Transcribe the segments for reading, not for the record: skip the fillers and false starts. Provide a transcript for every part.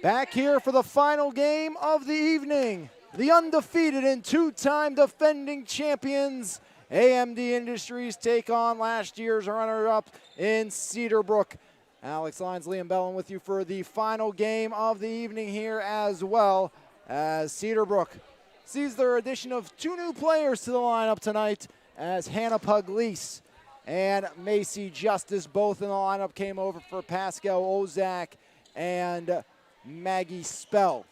Back here for the final game of the evening. The undefeated and two-time defending champions, AMD Industries, take on last year's runner-up in Cedarbrook. Alex Lyons, Liam Bellin with you for the final game of the evening here as well, as Cedarbrook sees their addition of two new players to the lineup tonight, as Hannah Pugliese and Macy Justice, both in the lineup, came over for Pascal Ozak and Maggie Spell.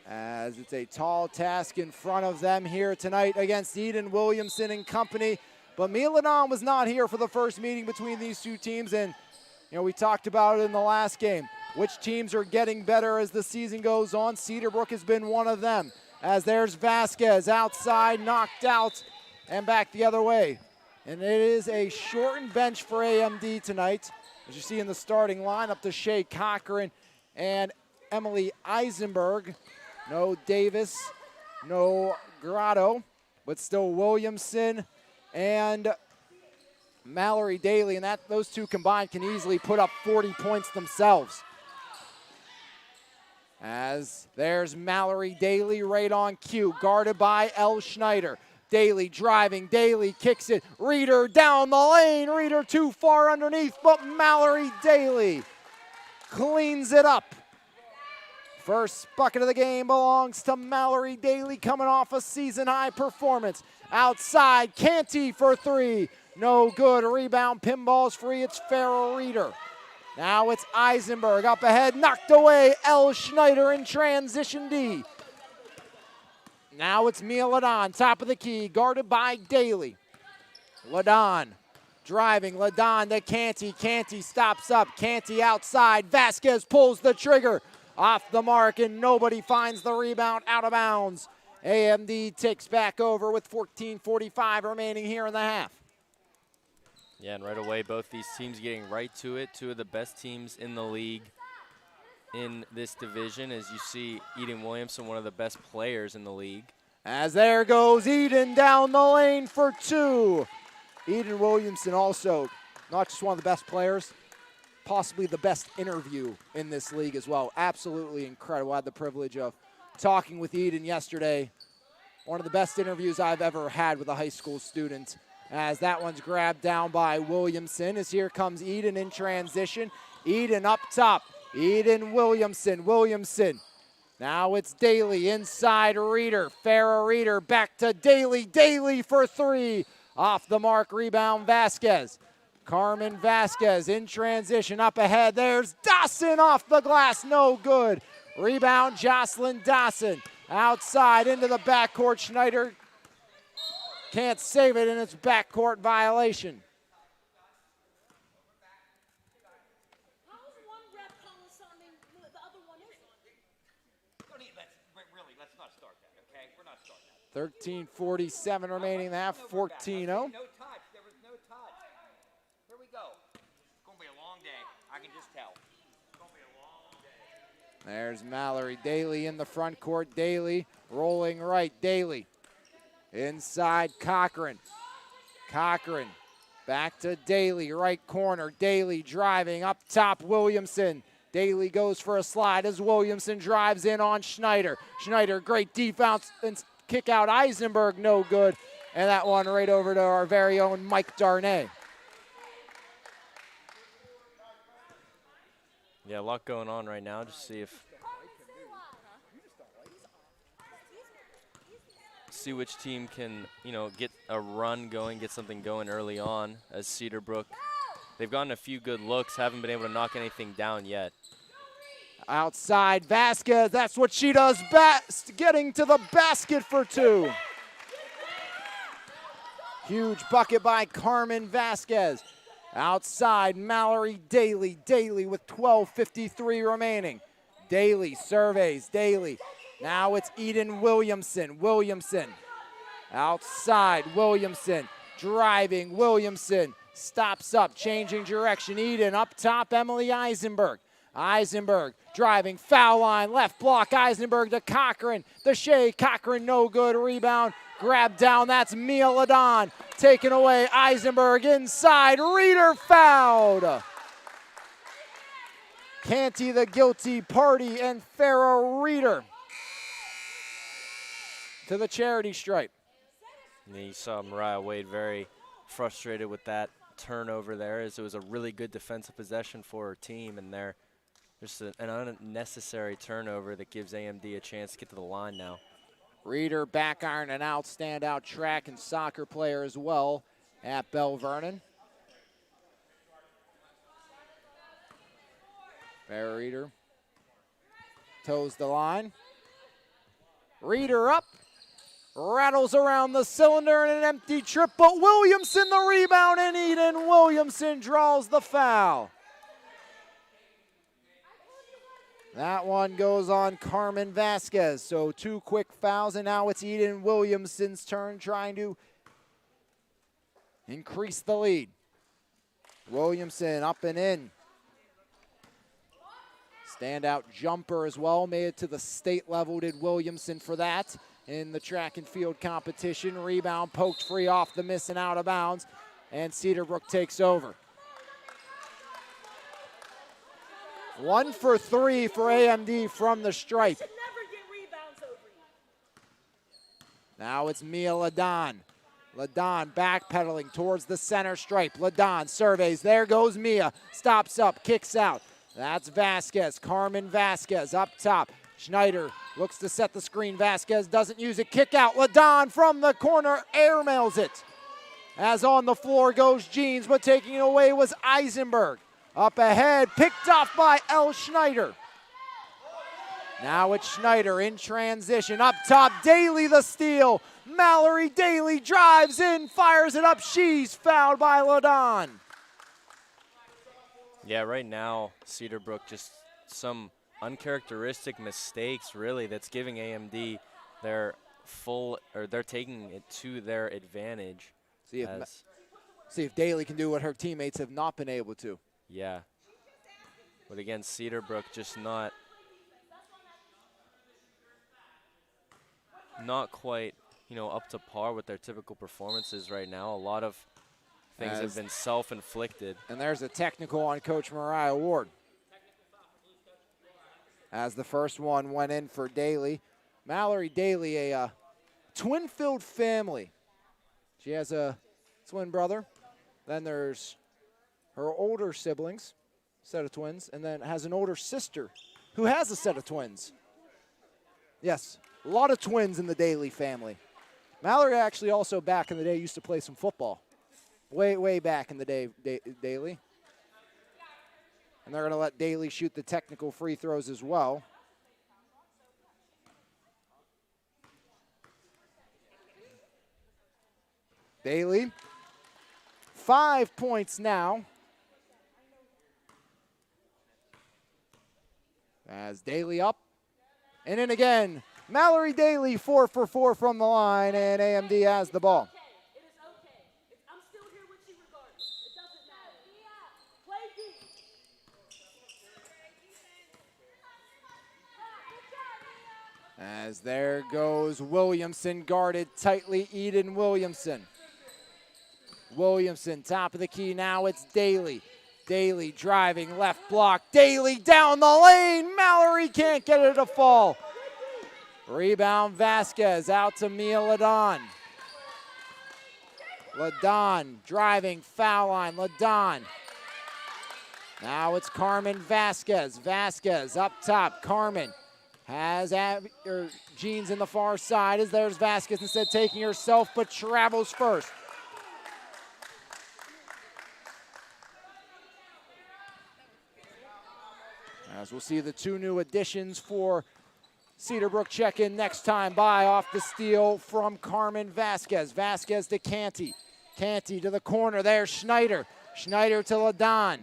As it's a tall task in front of them here tonight against Eden Williamson and company. But Mia Ladon was not here for the first meeting between these two teams, and we talked about it in the last game. Which teams are getting better as the season goes on? Cedarbrook has been one of them. As there's Vasquez outside, knocked out, and back the other way. And it is a shortened bench for AMD tonight. As you see in the starting lineup, to Shea Cochran and Emily Eisenberg. No Davis, no Grotto, but still Williamson and Mallory Daly, and those two combined can easily put up 40 points themselves. As there's Mallory Daly right on cue, guarded by Elle Schneider. Daly driving, Daly kicks it, Reeder down the lane, Reeder too far underneath, but Mallory Daly cleans it up. First bucket of the game belongs to Mallory Daly, coming off a season-high performance. Outside, Canty for three. No good. Rebound, pinball's free. It's Farrell Reeder. Now it's Eisenberg up ahead, knocked away. Elle Schneider in transition D. Now it's Mia Ladon, top of the key, guarded by Daly. Ladon driving, Ladon to Canty. Canty stops up, Canty outside. Vasquez pulls the trigger. Off the mark, and nobody finds the rebound, out of bounds. AMD takes back over with 14:45 remaining here in the half. Yeah, and right away, both these teams getting right to it. Two of the best teams in the league in this division. As you see, Eden Williamson, one of the best players in the league. As there goes Eden down the lane for two. Eden Williamson also not just one of the best players, possibly the best interview in this league as well. Absolutely incredible. I had the privilege of talking with Eden yesterday. One of the best interviews I've ever had with a high school student, as that one's grabbed down by Williamson, as here comes Eden in transition. Eden up top. Eden Williamson. Williamson. Now it's Daly inside Reeder. Farrah Reeder back to Daly. Daly for three. Off the mark, rebound Vasquez. Carmen Vasquez in transition, up ahead. There's Dawson off the glass, no good. Rebound, Jocelyn Dawson. Outside into the backcourt, Schneider can't save it, and it's backcourt violation. Let's not start that, okay? We're not starting that. 13:47 remaining in the half, 14-0. No touch. There was no touch. Here we go. It's going to be a long day. I can just tell. It's going to be a long day. There's Mallory Daly in the front court. Daly rolling right. Daly inside Cochran. Cochran back to Daly, right corner. Daly driving up top, Williamson. Daly goes for a slide as Williamson drives in on Schneider. Schneider, great defense and kick out. Eisenberg, no good. And that one right over to our very own Mike Darnay. Yeah, a lot going on right now. Just see which team can, get a run going, get something going early on. As Cedarbrook, they've gotten a few good looks, haven't been able to knock anything down yet. Outside, Vasquez, that's what she does best, getting to the basket for two. Huge bucket by Carmen Vasquez. Outside, Mallory Daly. Daly with 12:53 remaining. Daly surveys, Daly. Now it's Eden Williamson. Williamson outside, Williamson driving, Williamson stops up, changing direction. Eden up top, Emily Eisenberg. Eisenberg driving, foul line, left block, Eisenberg to Cochran. The Shea, Cochran no good, rebound, grab down, that's Mia Ladon. Taken away, Eisenberg inside, Reeder fouled. Canty the guilty party, and Farrah Reeder to the charity stripe. And you saw Mariah Wade very frustrated with that turnover there, as it was a really good defensive possession for her team, and there's an unnecessary turnover that gives AMD a chance to get to the line now. Reeder, back iron, an standout track and soccer player as well at Bell Vernon. Farrah Reeder toes the line. Reeder up, rattles around the cylinder in an empty trip, but Williamson the rebound, and Eden Williamson draws the foul. That one goes on Carmen Vasquez. So 2 quick fouls, and now it's Eden Williamson's turn, trying to increase the lead. Williamson up and in. Standout jumper as well, made it to the state level, did Williamson for that in the track and field competition. Rebound poked free off the miss and out of bounds, and Cedarbrook takes over. 1 for 3 for AMD from the stripe. Now it's Mia Ladon. Ladon backpedaling towards the center stripe. Ladon surveys. There goes Mia. Stops up, kicks out. That's Vasquez. Carmen Vasquez up top. Schneider looks to set the screen. Vasquez doesn't use it. Kick out. Ladon from the corner airmails it. As on the floor goes Jeans, but taking it away was Eisenberg. Up ahead, picked off by El Schneider. Now it's Schneider in transition. Up top, Daly the steal. Mallory Daly drives in, fires it up. She's fouled by Ladon. Yeah, right now, Cedarbrook just some uncharacteristic mistakes, really, that's giving AMD their they're taking it to their advantage. See if Daly can do what her teammates have not been able to. Yeah. But again, Cedarbrook just not quite, up to par with their typical performances right now. A lot of things have been self-inflicted. And there's a technical on Coach Mariah Ward. As the first one went in for Daly. Mallory Daly, a twin-filled family. She has a twin brother. Then there's her older siblings, set of twins, and then has an older sister who has a set of twins. Yes, a lot of twins in the Daly family. Mallory actually also back in the day used to play some football. Way back in the day, Daly. And they're going to let Daly shoot the technical free throws as well. Daly, 5 points now. As Daly up and in again. Mallory Daly 4 for 4 from the line, and AMD has the ball. As there goes Williamson, guarded tightly, Eden Williamson. Williamson, top of the key, now it's Daly. Daly driving, left block, Daly down the lane, Mallory can't get it to fall. Rebound Vasquez, out to Mia Ladon. Ladon driving, foul line, Ladon. Now it's Carmen Vasquez. Vasquez up top, Carmen. Has Jeans in the far side as there's Vasquez instead taking herself, but travels first. As we'll see the 2 new additions for Cedarbrook check in next time by off the steal from Carmen Vasquez. Vasquez to Canty. Canty to the corner. There's Schneider. Schneider to Ladon.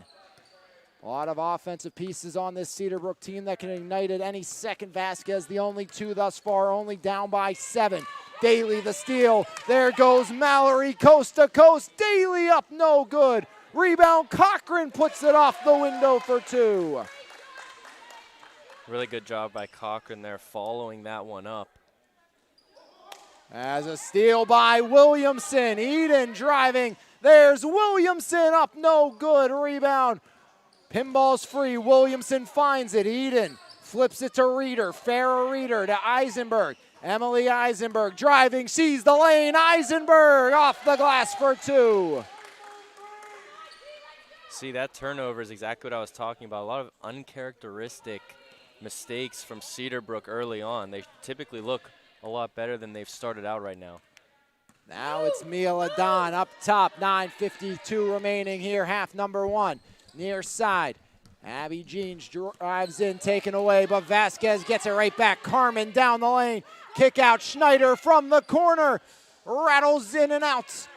A lot of offensive pieces on this Cedarbrook team that can ignite at any second. Vasquez, the only 2 thus far, only down by 7. Daly the steal. There goes Mallory, coast to coast. Daly up, no good. Rebound, Cochran puts it off the window for 2. Really good job by Cochran there, following that one up. As a steal by Williamson. Eden driving. There's Williamson up, no good. Rebound. Pinball's free. Williamson finds it. Eden flips it to Reeder. Farrah Reeder to Eisenberg. Emily Eisenberg driving, sees the lane. Eisenberg off the glass for 2. See, that turnover is exactly what I was talking about. A lot of uncharacteristic mistakes from Cedarbrook early on. They typically look a lot better than they've started out right now. Now it's Mia Ladon up top. 9:52 remaining here, half number 1. Near side. Abby Jeans drives in, taken away, but Vasquez gets it right back. Carmen down the lane. Kick out. Schneider from the corner. Rattles in and out.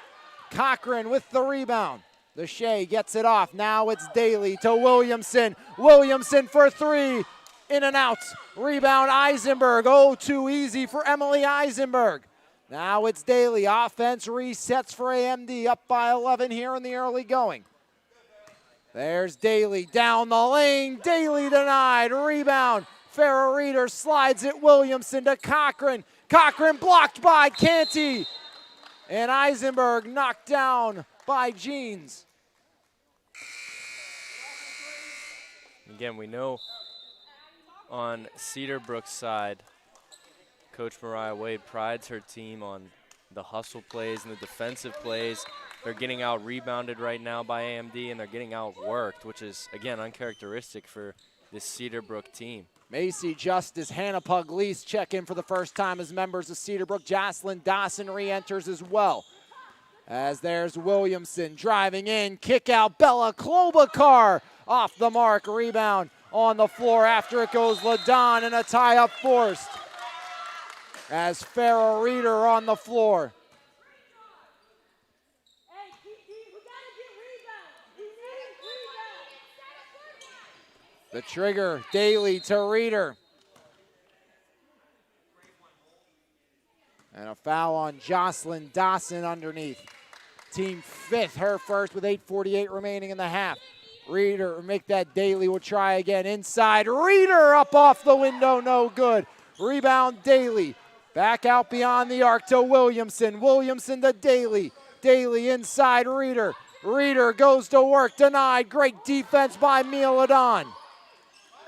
Cochran with the rebound. The Shea gets it off. Now it's Daly to Williamson. Williamson for 3. In and out. Rebound Eisenberg. Oh, too easy for Emily Eisenberg. Now it's Daly. Offense resets for AMD. Up by 11 here in the early going. There's Daly down the lane. Daly denied. Rebound. Farrah Reeder slides it. Williamson to Cochran. Cochran blocked by Canty. And Eisenberg knocked down by Jeans. Again, we know on Cedarbrook's side, Coach Mariah Wade prides her team on the hustle plays and the defensive plays. They're getting out rebounded right now by AMD, and they're getting outworked, which is, again, uncharacteristic for this Cedarbrook team. Macy Justice, Hannah Pugliese check in for the first time as members of Cedarbrook. Jocelyn Dawson re-enters as well. As there's Williamson driving in, kick out. Bella Klobuchar off the mark. Rebound on the floor. After it goes Ladon, and a tie-up forced. As Farrah Reeder on the floor. The trigger, Daly to Reeder. And a foul on Jocelyn Dawson underneath. Team 5th, her first with 8:48 remaining in the half. Reeder, make that. Daly will try again. Inside, Reeder up off the window, no good. Rebound, Daly. Back out beyond the arc to Williamson. Williamson to Daly. Daly inside, Reeder. Reeder goes to work, denied. Great defense by Mia Ladon.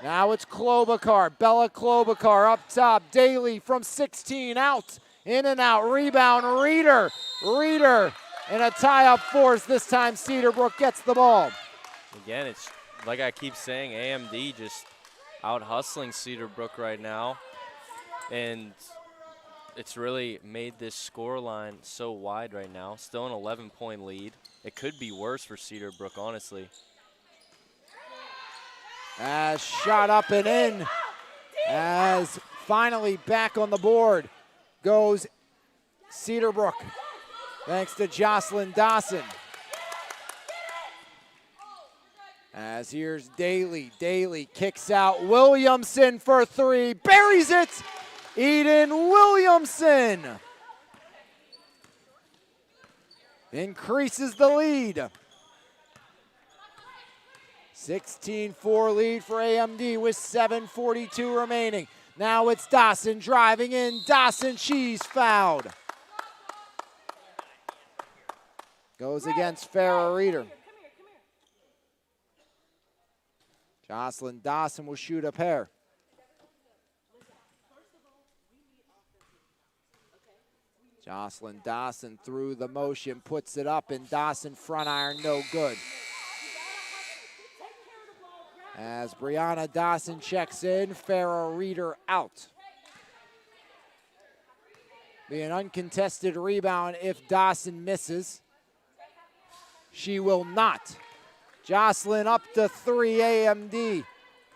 Now it's Klobuchar, Bella Klobuchar up top. Daly from 16, out, in and out. Rebound, Reeder. Reeder, and a tie-up force. This time Cedarbrook gets the ball. Again, it's like I keep saying, AMD just out-hustling Cedarbrook right now. And it's really made this score line so wide right now. Still an 11-point lead. It could be worse for Cedarbrook, honestly. As shot up and in, as finally back on the board goes Cedarbrook, thanks to Jocelyn Dawson. As here's Daly. Daly kicks out. Williamson for 3, buries it. Eden Williamson increases the lead. 16-4 lead for AMD with 7:42 remaining. Now it's Dawson driving in. Dawson, she's fouled. Goes against Farrah Reeder. Jocelyn Dawson will shoot a pair. Jocelyn Dawson through the motion, puts it up, and Dawson front iron, no good. As Brianna Dawson checks in, Farrah Reeder out. Be an uncontested rebound if Dawson misses. She will not. Jocelyn up to 3, AMD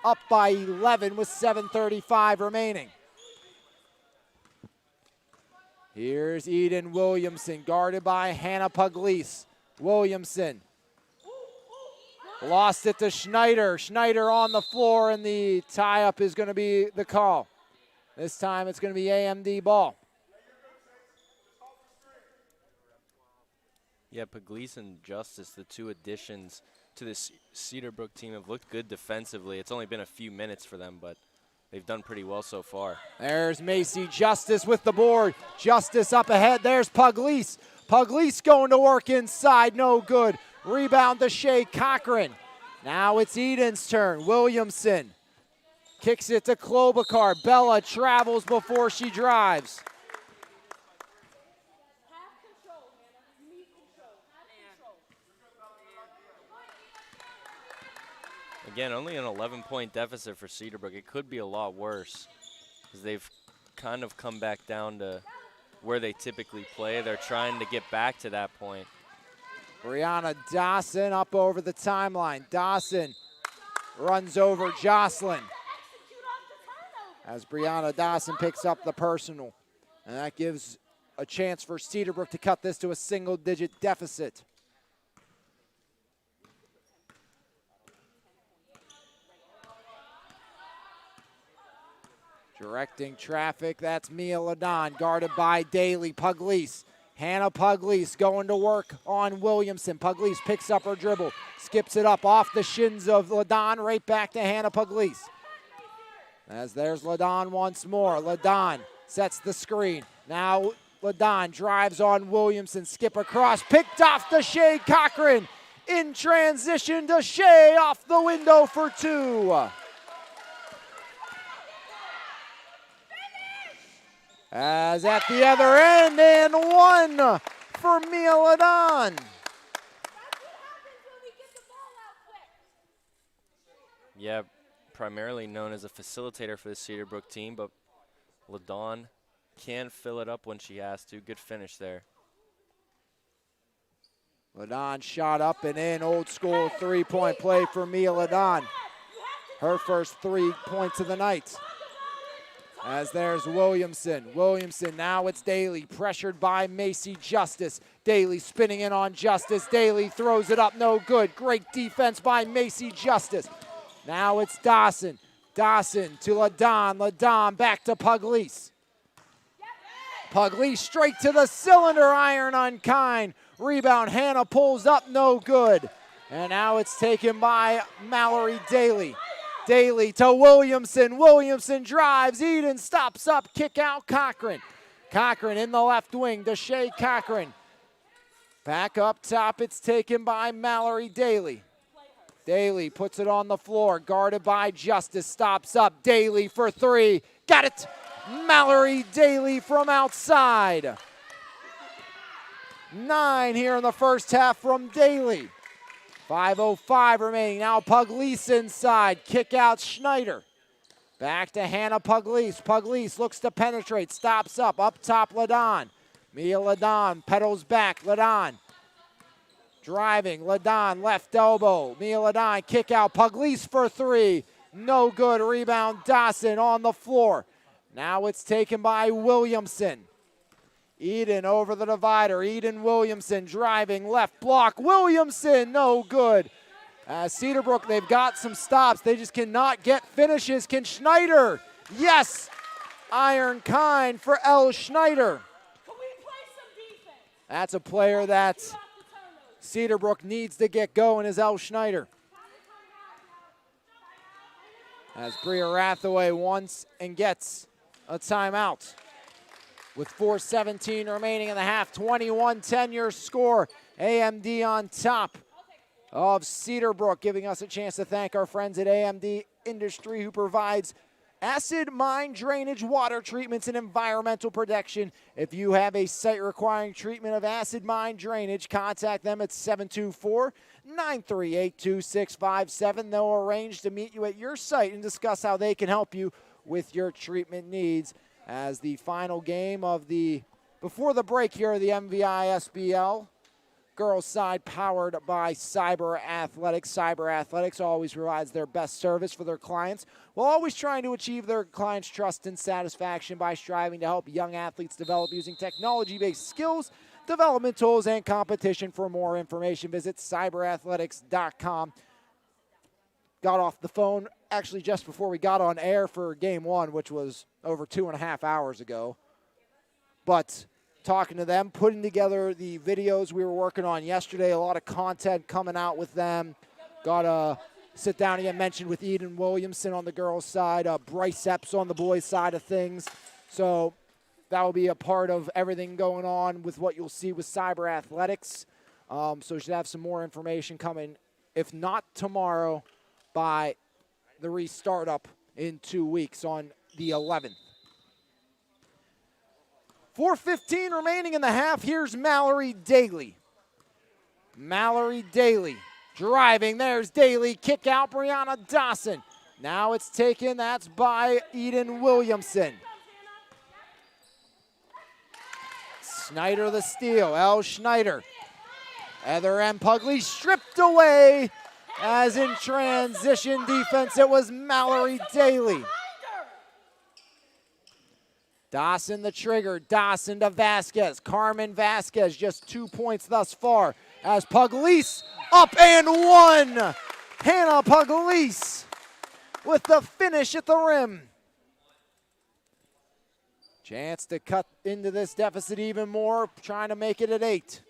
up by 11 with 7:35 remaining. Here's Eden Williamson, guarded by Hannah Pugliese. Williamson lost it to Schneider. Schneider on the floor, and the tie-up is going to be the call. This time it's going to be AMD ball. Yeah, Pugliese and Justice, the two additions to this Cedarbrook team, have looked good defensively. It's only been a few minutes for them, but they've done pretty well so far. There's Macy Justice with the board. Justice up ahead. There's Pugliese. Pugliese going to work inside. No good. Rebound to Shea Cochran. Now it's Eden's turn. Williamson kicks it to Klobuchar. Bella travels before she drives. Again, only an 11-point deficit for Cedarbrook. It could be a lot worse because they've kind of come back down to where they typically play. They're trying to get back to that point. Brianna Dawson up over the timeline. Dawson runs over Jocelyn as Brianna Dawson picks up the personal. And that gives a chance for Cedarbrook to cut this to a single-digit deficit. Directing traffic, that's Mia Ladon, guarded by Daly. Pugliese, Hannah Pugliese going to work on Williamson. Pugliese picks up her dribble, skips it up off the shins of Ladon, right back to Hannah Pugliese. As there's Ladon once more. Ladon sets the screen. Now Ladon drives on Williamson, skip across, picked off to Shea Cochran. In transition to Shea off the window for two. As at the other end, and one for Mia Ladon. Yeah, primarily known as a facilitator for the Cedarbrook team, but Ladon can fill it up when she has to. Good finish there. Ladon shot up and in, old school three-point play for Mia Ladon. Her first 3 points of the night. As there's Williamson. Williamson, now it's Daly, pressured by Macy Justice. Daly spinning in on Justice. Daly throws it up, no good. Great defense by Macy Justice. Now it's Dawson. Dawson to Ladon. Ladon back to Pugliese. Pugliese straight to the cylinder, iron unkind. Rebound, Hannah pulls up, no good. And now it's taken by Mallory Daly. Daly to Williamson. Williamson drives. Eden stops up. Kick out Cochran. Cochran in the left wing to Shea Cochran. Back up top. It's taken by Mallory Daly. Daly puts it on the floor. Guarded by Justice. Stops up. Daly for three. Got it. Mallory Daly from outside. 9 here in the first half from Daly. 5:05 remaining. Now Pugliese inside. Kick out Schneider. Back to Hannah Pugliese. Pugliese looks to penetrate. Stops up. Up top Ladon. Mia Ladon pedals back. Ladon driving. Ladon left elbow. Mia Ladon kick out. Pugliese for three. No good. Rebound Dawson on the floor. Now it's taken by Williamson. Eden over the divider. Eden Williamson driving left block. Williamson, no good. Cedarbrook, they've got some stops. They just cannot get finishes. Can Schneider? Yes. Iron kind for Elle Schneider. That's a player that Cedarbrook needs to get going, is Elle Schneider. As Bria Rathaway wants and gets a timeout. With 4:17 remaining in the half, 21-10 your score. AMD on top of Cedarbrook, giving us a chance to thank our friends at AMD Industry, who provides acid mine drainage, water treatments, and environmental protection. If you have a site requiring treatment of acid mine drainage, contact them at 724-938-2657. They'll arrange to meet you at your site and discuss how they can help you with your treatment needs. As the final game of before the break here of the MVISBL girls side, powered by Cyber Athletics. Cyber Athletics always provides their best service for their clients, while always trying to achieve their clients' trust and satisfaction by striving to help young athletes develop using technology-based skills, development tools, and competition. For more information, visit cyberathletics.com. Got off the phone actually just before we got on air for game one, which was over 2.5 hours ago. But talking to them, putting together the videos we were working on yesterday, a lot of content coming out with them. Got to sit down again, mentioned with Eden Williamson on the girls' side, Bryce Epps on the boys' side of things. So that will be a part of everything going on with what you'll see with Cyber Athletics. So we should have some more information coming if not tomorrow, by the restart up in 2 weeks on the 11th. 4:15 remaining in the half. Here's Mallory Daly. Mallory Daly driving. There's Daly. Kick out Brianna Dawson. Now it's taken. That's by Eden Williamson. Schneider the steal. Elle Schneider. Other end Pugly stripped away. As in transition defense, it was Mallory Daly. Dawson the trigger. Dawson to Vasquez. Carmen Vasquez just 2 points thus far. As Pugliese up and one. Hannah Pugliese with the finish at the rim. Chance to cut into this deficit even more, trying to make it at 8.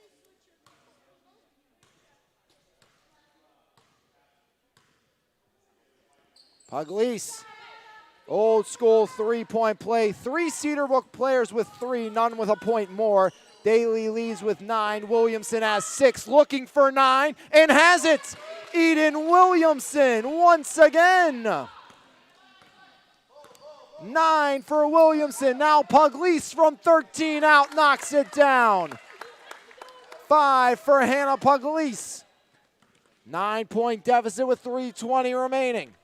Pugliese, old school three-point play. 3 Cedarbrook players with 3, none with a point more. Daly leads with 9. Williamson has 6, looking for 9, and has it. Eden Williamson once again. 9 for Williamson. Now Pugliese from 13 out knocks it down. 5 for Hannah Pugliese. 9-point deficit with 3:20 remaining.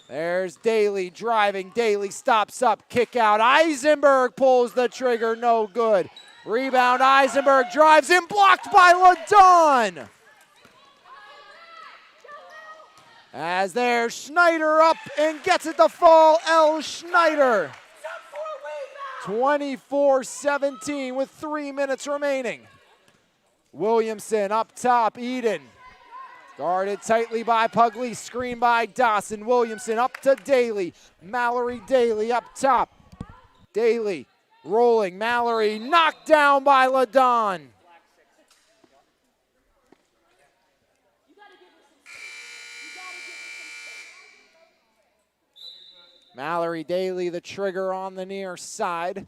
There's Daly driving. Daly stops up. Kick out. Eisenberg pulls the trigger. No good. Rebound. Eisenberg drives in. Blocked by LaDawn. As there's Schneider up and gets it to fall. Elle Schneider. 24-17 with 3 minutes remaining. Williamson up top. Eden. Guarded tightly by Pugliese, screen by Dawson. Williamson up to Daly. Mallory Daly up top. Daly rolling. Mallory knocked down by LaDawn. Mallory Daly, the trigger on the near side.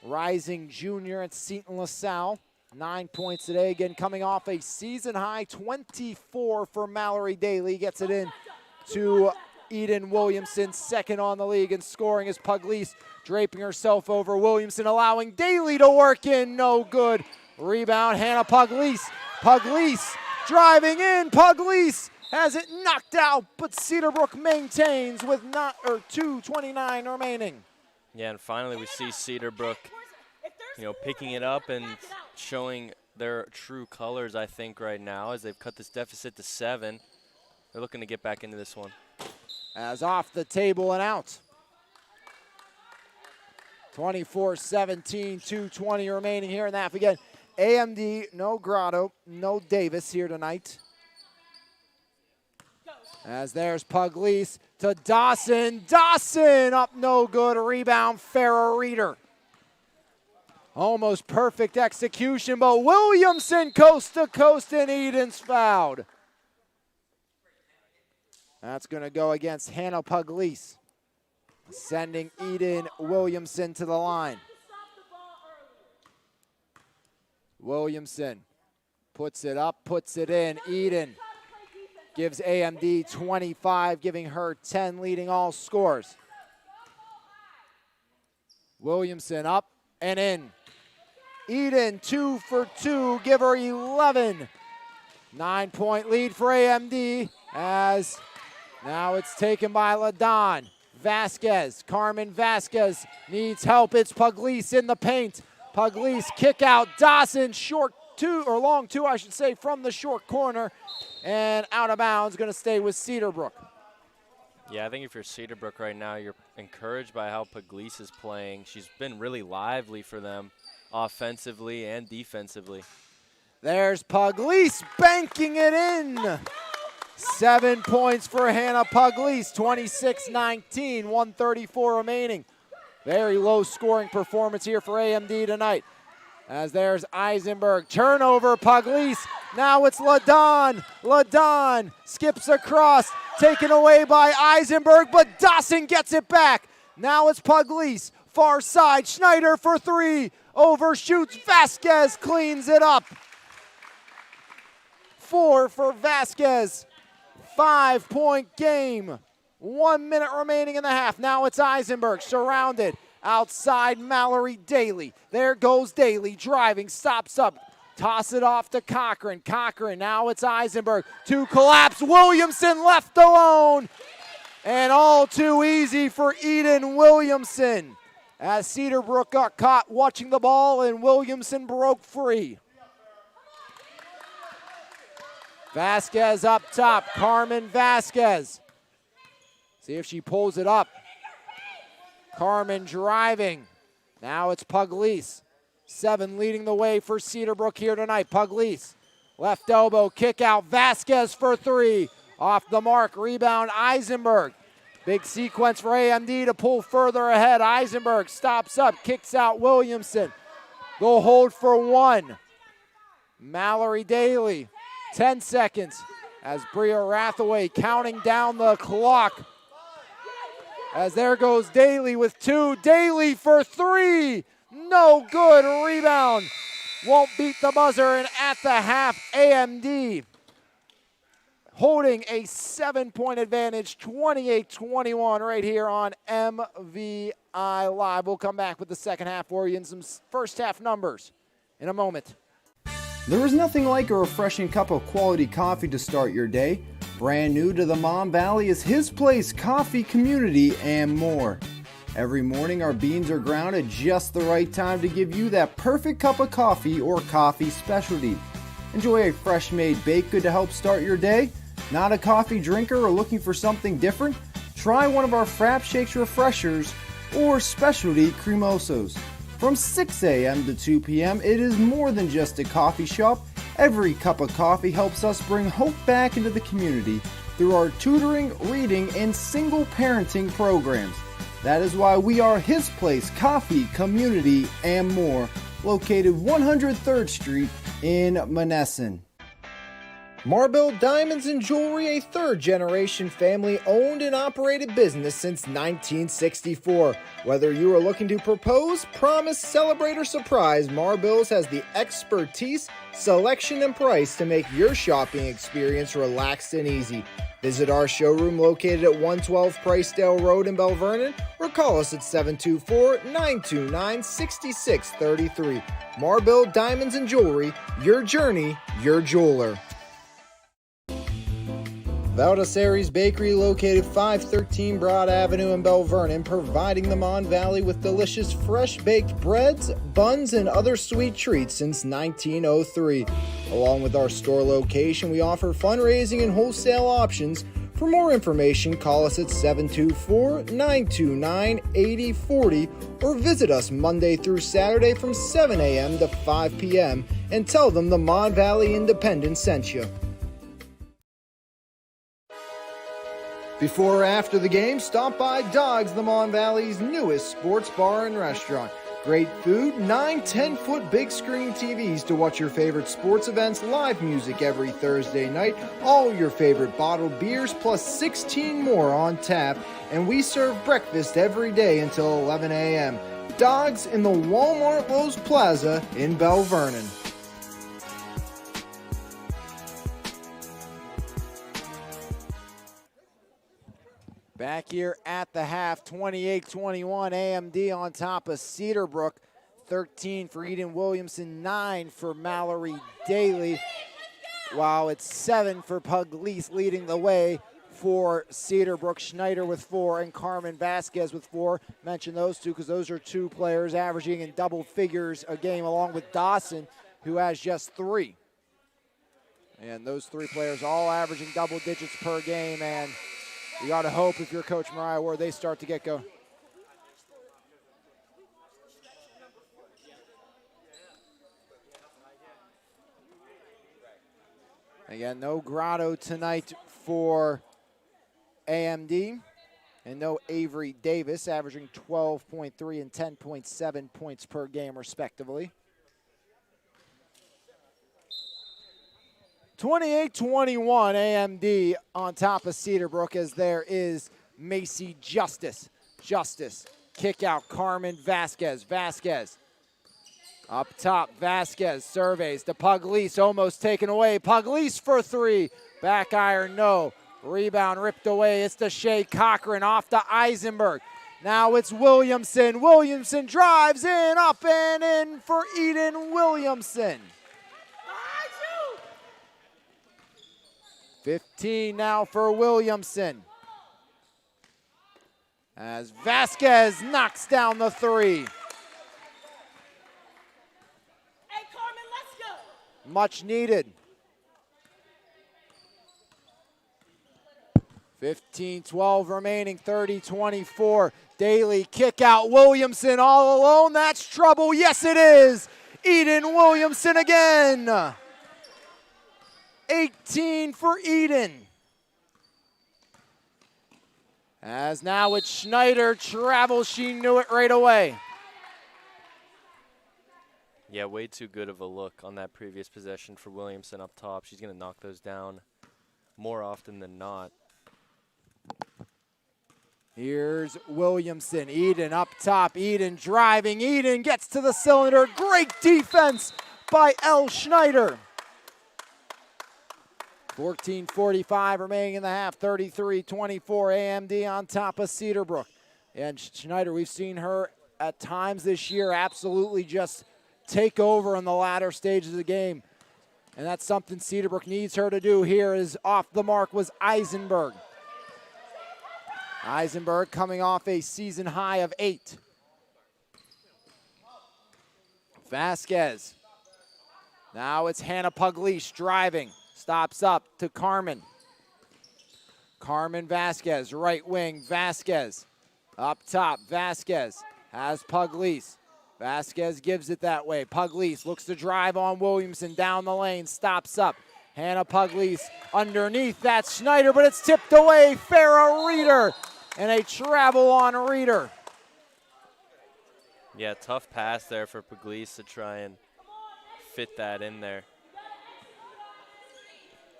Rising junior at Seton LaSalle. 9 points today, again coming off a season high 24 for Mallory Daly. Gets it in to Eden Williamson, second on the league in scoring as Pugliese draping herself over Williamson, allowing Daly to work in, no good. Rebound, Hannah Pugliese. Pugliese driving in, Pugliese has it knocked out, but Cedarbrook maintains with 2:29 remaining. Yeah, and finally we see Cedarbrook, picking it up and showing their true colors, I think, right now as they've cut this deficit to 7. They're looking to get back into this one. As off the table and out. 24-17, 2:20 remaining here in the half. Again, AMD, no Grotto, no Davis here tonight. As there's Pugliese to Dawson. Dawson up no good. Rebound, Farrah Reeder. Almost perfect execution, but Williamson coast to coast and Eden's fouled. That's going to go against Hannah Pugliese, sending Eden Williamson to the line. Williamson puts it up, puts it in. Eden gives AMD 25, giving her 10, leading all scores. Williamson up and in. Eden 2 for 2, give her 11. 9-point lead for AMD as now it's taken by LaDawn. Vasquez, Carmen Vasquez needs help. It's Pugliese in the paint. Pugliese kick out. Dawson short 2, or long 2, I should say, from the short corner. And out of bounds, going to stay with Cedarbrook. Yeah, I think if you're Cedarbrook right now, you're encouraged by how Pugliese is playing. She's been really lively for them offensively and defensively. There's Pugliese banking it in. 7 points for Hannah Pugliese, 26-19, 1:34 remaining. Very low scoring performance here for AMD tonight. As there's Eisenberg, turnover, Pugliese. Now it's LaDawn. LaDawn skips across, taken away by Eisenberg, but Dawson gets it back. Now it's Pugliese, far side, Schneider for 3, overshoots, Vasquez cleans it up. 4 for Vasquez. 5-point game. 1 minute remaining in the half. Now it's Eisenberg surrounded. Outside Mallory Daly. There goes Daly driving, stops up. Toss it off to Cochran. Cochran, now it's Eisenberg. To collapse. Williamson left alone. And all too easy for Eden Williamson. As Cedarbrook got caught watching the ball and Williamson broke free. Vasquez up top. Carmen Vasquez. See if she pulls it up. Carmen driving. Now it's Pugliese. 7 leading the way for Cedarbrook here tonight. Pugliese. Left elbow, kick out. Vasquez for 3. Off the mark, rebound Eisenberg. Big sequence for AMD to pull further ahead. Eisenberg stops up, kicks out Williamson. Go hold for 1. Mallory Daly, 10 seconds. As Bria Rathaway counting down the clock. As there goes Daly with 2. Daly for 3. No good. Rebound. Won't beat the buzzer. And at the half, AMD holding a 7-point advantage, 28-21 right here on MVI Live. We'll come back with the second half for you and some first half numbers in a moment. There is nothing like a refreshing cup of quality coffee to start your day. Brand new to the Mon Valley is His Place Coffee Community and more. Every morning our beans are ground at just the right time to give you that perfect cup of coffee or coffee specialty. Enjoy a fresh made baked good to help start your day? Not a coffee drinker or looking for something different? Try one of our Frap Shakes Refreshers or specialty cremosos. From 6 a.m. to 2 p.m., it is more than just a coffee shop. Every cup of coffee helps us bring hope back into the community through our tutoring, reading, and single parenting programs. That is why we are His Place Coffee Community and more, located 103rd Street in Monessen. Marble Diamonds and Jewelry, a third-generation family-owned and operated business since 1964. Whether you are looking to propose, promise, celebrate, or surprise, Marbills has the expertise, selection, and price to make your shopping experience relaxed and easy. Visit our showroom located at 112 Pricedale Road in Bell Vernon or call us at 724-929-6633. Marble Diamonds and Jewelry, your journey, your jeweler. Valdesari's Bakery, located 513 Broad Avenue in Bell Vernon, providing the Mon Valley with delicious fresh-baked breads, buns, and other sweet treats since 1903. Along with our store location, we offer fundraising and wholesale options. For more information, call us at 724-929-8040 or visit us Monday through Saturday from 7 a.m. to 5 p.m. and tell them the Mon Valley Independent sent you. Before or after the game, stop by Dogs, the Mon Valley's newest sports bar and restaurant. Great food, 9 10-foot big screen TVs to watch your favorite sports events, live music every Thursday night, all your favorite bottled beers, plus 16 more on tap, and we serve breakfast every day until 11 a.m. Dogs in the Walmart Lowe's Plaza in Bell Vernon. Back here at the half, 28-21, AMD on top of Cedarbrook. 13 for Eden Williamson, 9 for Mallory Daly, while it's 7 for Pugliese leading the way for Cedarbrook. Schneider with 4 and Carmen Vasquez with 4. Mention those two because those are 2 players averaging in double figures a game, along with Dawson, who has just 3. And those 3 players all averaging double digits per game, and you got to hope if you're Coach Mariah Ward, they start to get going. Again, no Grotto tonight for AMD, and no Avery Davis, averaging 12.3 and 10.7 points per game, respectively. 28-21, AMD on top of Cedarbrook, as there is Macy Justice. Justice, kick out, Carmen Vasquez. Vasquez up top, Vasquez surveys to Pugliese, almost taken away. Pugliese for 3, back iron, no. Rebound ripped away. It's to Shea Cochran, off to Eisenberg. Now it's Williamson. Williamson drives in, up and in for Eden Williamson. 15 now for Williamson. As Vasquez knocks down the three. Hey, Carmen, let's go. Much needed. 15-12 remaining, 30-24. Daly kick out, Williamson all alone. That's trouble. Yes, it is. Eden Williamson again. 18 for Eden. As now it's Schneider travels. She knew it right away. Yeah, way too good of a look on that previous possession for Williamson up top. She's going to knock those down more often than not. Here's Williamson. Eden up top. Eden driving. Eden gets to the cylinder. Great defense by L. Schneider. 14:45 remaining in the half. 33-24. AMD on top of Cedarbrook. And Schneider, we've seen her at times this year absolutely just take over in the latter stages of the game. And that's something Cedarbrook needs her to do. Here is off the mark was Eisenberg. Eisenberg coming off a season high of 8. Vasquez. Now it's Hannah Pugliese driving. Stops up to Carmen. Carmen Vasquez, right wing, Vasquez. Up top, Vasquez has Pugliese. Vasquez gives it that way. Pugliese looks to drive on Williamson down the lane, stops up. Hannah Pugliese underneath, that's Schneider, but it's tipped away. Farrah Reeder, and a travel on Reeder. Yeah, tough pass there for Pugliese to try and fit that in there.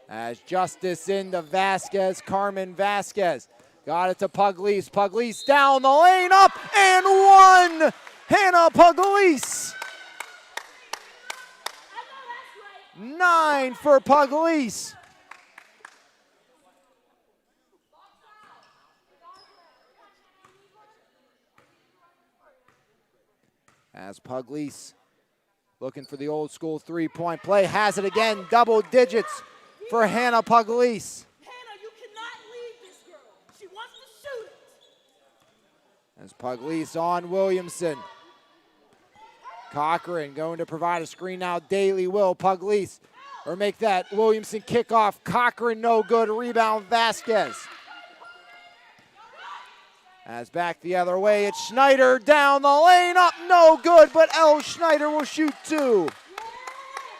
As Justice into Vasquez, Carmen Vasquez. Got it to Pugliese. Pugliese down the lane, up and one. Hannah Pugliese. 9 for Pugliese. As Pugliese looking for the old school three-point play. Has it again, double digits for Hannah Pugliese. Hannah, you cannot leave this girl. She wants to shoot it. As Pugliese on Williamson. Cochran going to provide a screen now. Daly will. Pugliese or make that Williamson kickoff. Cochran no good. Rebound Vasquez. As back the other way, it's Schneider down the lane, up no good, but L. Schneider will shoot 2.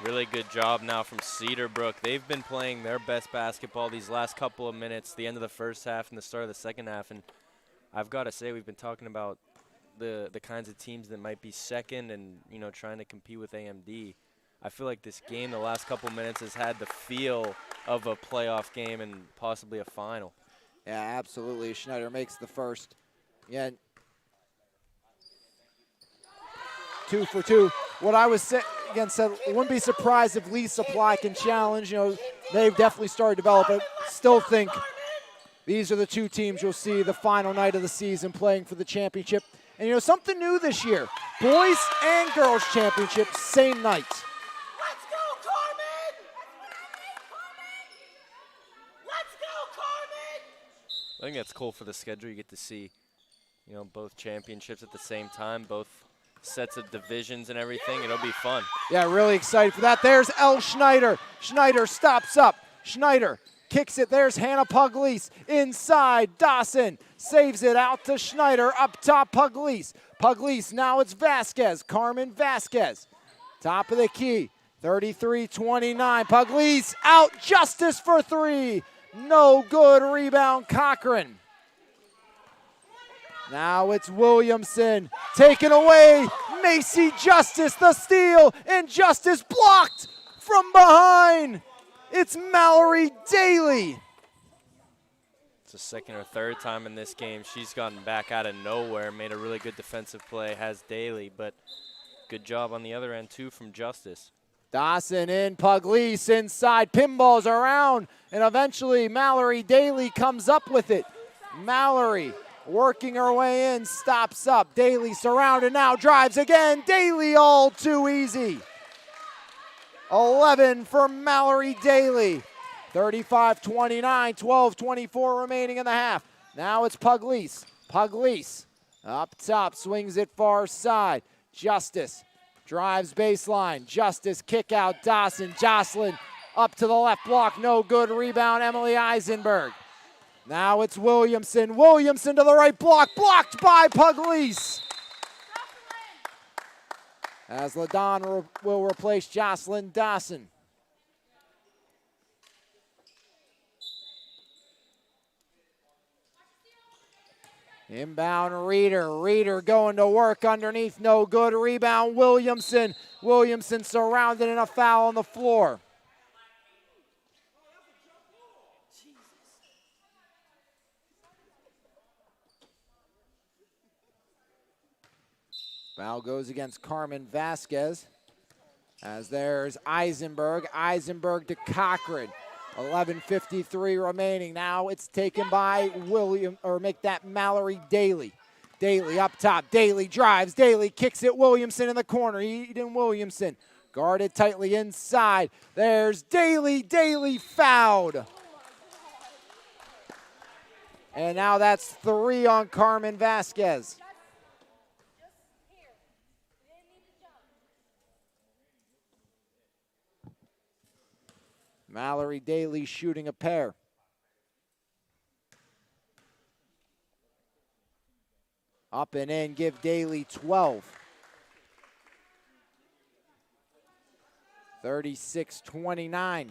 Really good job now from Cedarbrook. They've been playing their best basketball these last couple of minutes, the end of the first half and the start of the second half. And I've got to say, we've been talking about the kinds of teams that might be second and, you know, trying to compete with AMD. I feel like this game, the last couple minutes, has had the feel of a playoff game and possibly a final. Yeah, absolutely. Schneider makes the first. Yeah. 2 for 2. What I was saying, again, said, wouldn't be surprised if Lee Supply can challenge. You know, they've definitely started to develop, but still think these are the two teams you'll see the final night of the season playing for the championship. And, you know, something new this year. Boys and girls championship, same night. Let's go, Carmen! Let's go, Carmen! I think that's cool for the schedule. You get to see, you know, both championships at the same time, both sets of divisions and everything. It'll be fun. Yeah, really excited for that. There's L. Schneider. Schneider stops up. Schneider kicks it. There's Hannah Pugliese. Inside, Dawson saves it out to Schneider. Up top, Pugliese. Pugliese, now it's Vasquez. Carmen Vasquez. Top of the key. 33-29. Pugliese out. Justice for 3. No good. Rebound, Cochran. Now it's Williamson, taken away, Macy Justice, the steal, and Justice blocked from behind. It's Mallory Daly. It's the second or third time in this game she's gotten back out of nowhere, made a really good defensive play, has Daly, but good job on the other end too from Justice. Dawson in, Pugliese inside, pinballs around, and eventually Mallory Daly comes up with it. Mallory working her way in, stops up. Daly surrounded now, drives again. Daly all too easy. 11 for Mallory Daly. 35-29, 12-24 remaining in the half. Now it's Pugliese. Pugliese up top, swings it far side. Justice drives baseline. Justice kick out Dawson. Jocelyn up to the left block. No good. Rebound Emily Eisenberg. Now it's Williamson. Williamson to the right block. Blocked by Pugliese. As LaDon will replace Jocelyn Dawson. Inbound Reeder. Reeder going to work underneath. No good. Rebound Williamson. Williamson surrounded and a foul on the floor. Foul goes against Carmen Vasquez. As there's Eisenberg. Eisenberg to Cochran. 11:53 remaining. Now it's taken by Mallory Daly. Daly up top. Daly drives. Daly kicks it. Williamson in the corner. Eden Williamson guarded tightly inside. There's Daly. Daly fouled. And now that's 3 on Carmen Vasquez. Mallory Daly shooting a pair. Up and in, give Daly 12. 36-29.